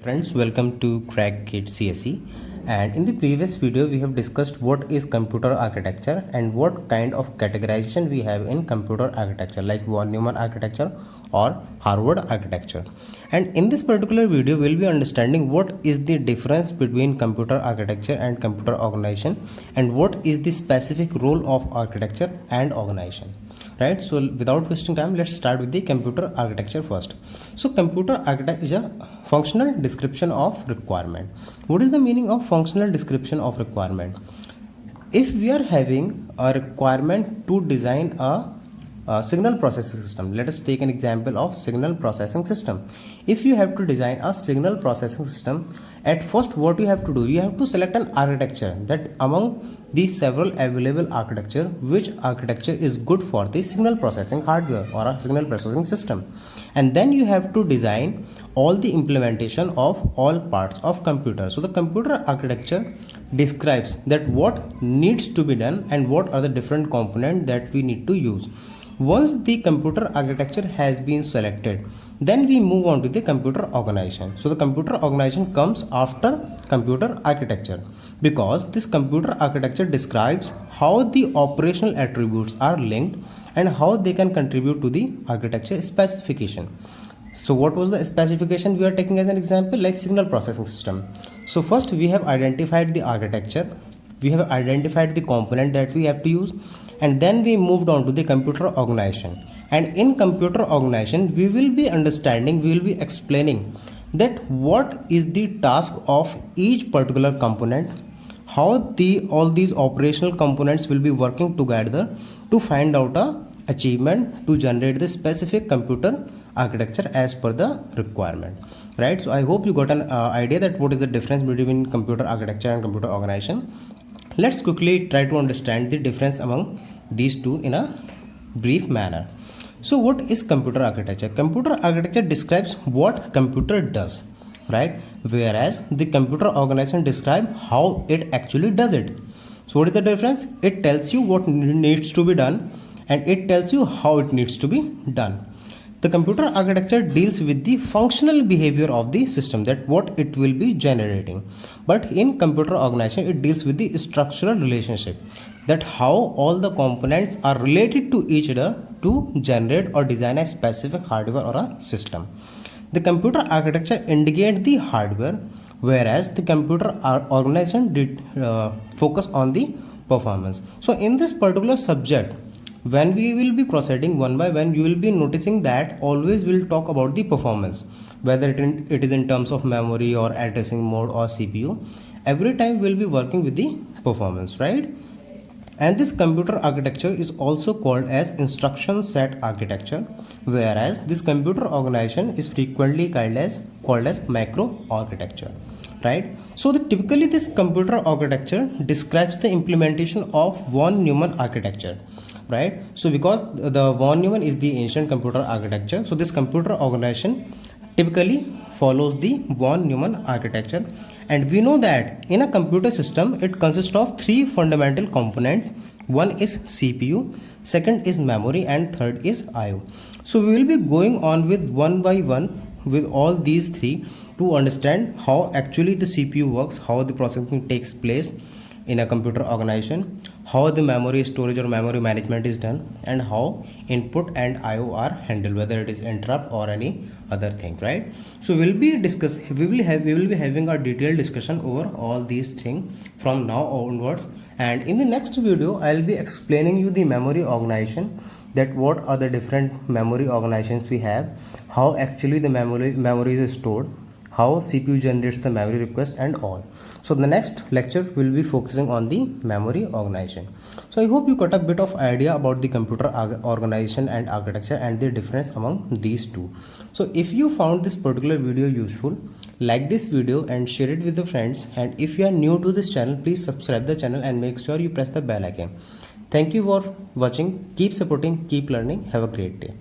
Friends, welcome to Crackgate CSE. And in the previous video we have discussed what is computer architecture and what kind of categorization we have in computer architecture, like von Neumann architecture or Harvard architecture. And in this particular video we will be understanding what is the difference between computer architecture and computer organization, and what is the specific role of architecture and organization. Right, so without wasting time, let's start with the computer architecture first. So computer architecture is a functional description of requirement. What is the meaning of functional description of requirement? If we are having a requirement to design a signal processing system, let us take an example of signal processing system. If you have to design a signal processing system, at first what you have to do, you have to select an architecture, that among these several available architecture, which architecture is good for the signal processing hardware or a signal processing system. And then you have to design all the implementation of all parts of computer. So the computer architecture describes that what needs to be done and what are the different components that we need to use. Once the computer architecture has been selected, then we move on to the computer organization. So the computer organization comes after computer architecture, because this computer architecture describes how the operational attributes are linked and how they can contribute to the architecture specification. So what was the specification we are taking as an example, like signal processing system? So first we have identified the architecture, we have identified the component that we have to use, and then we moved on to the computer organization. And in computer organization we will be understanding, we will be explaining that what is the task of each particular component, how all these operational components will be working together to find out a achievement to generate the specific computer architecture as per the requirement. Right, so I hope you got an idea that what is the difference between computer architecture and computer organization. Let's quickly try to understand the difference among these two in a brief manner. So what is computer architecture? Computer architecture describes what computer does, right? Whereas the computer organization describes how it actually does it. So what is the difference? It tells you what needs to be done and it tells you how it needs to be done. The computer architecture deals with the functional behavior of the system, that what it will be generating. But in computer organization it deals with the structural relationship, that how all the components are related to each other to generate or design a specific hardware or a system. The computer architecture indicates the hardware, whereas the computer organization did focus on the performance. So in this particular subject, when we will be proceeding one by one, you will be noticing that always we'll talk about the performance, whether it is in terms of memory or addressing mode or CPU. Every time we'll be working with the performance, right? And this computer architecture is also called as instruction set architecture, whereas this computer organization is frequently called as macro architecture, right? So typically this computer architecture describes the implementation of von Neumann architecture, right? So because the von Neumann is the ancient computer architecture, so this computer organization typically follows the von Neumann architecture. And we know that in a computer system it consists of three fundamental components. One is CPU, second is memory, and third is IO. So we will be going on with one by one with all these three to understand how actually the CPU works, how the processing takes place in a computer organization, how the memory storage or memory management is done, and how input and IO are handled, whether it is interrupt or any other thing, right? So we will be having a detailed discussion over all these things from now onwards. And in the next video I'll be explaining you the memory organization, that what are the different memory organizations we have, how actually the memory is stored, how CPU generates the memory request, and all. So the next lecture will be focusing on the memory organization. So I hope you got a bit of idea about the computer organization and architecture and the difference among these two. So if you found this particular video useful, like this video and share it with your friends. And if you are new to this channel, please subscribe the channel and make sure you press the bell icon. Thank you for watching. Keep supporting, keep learning. Have a great day.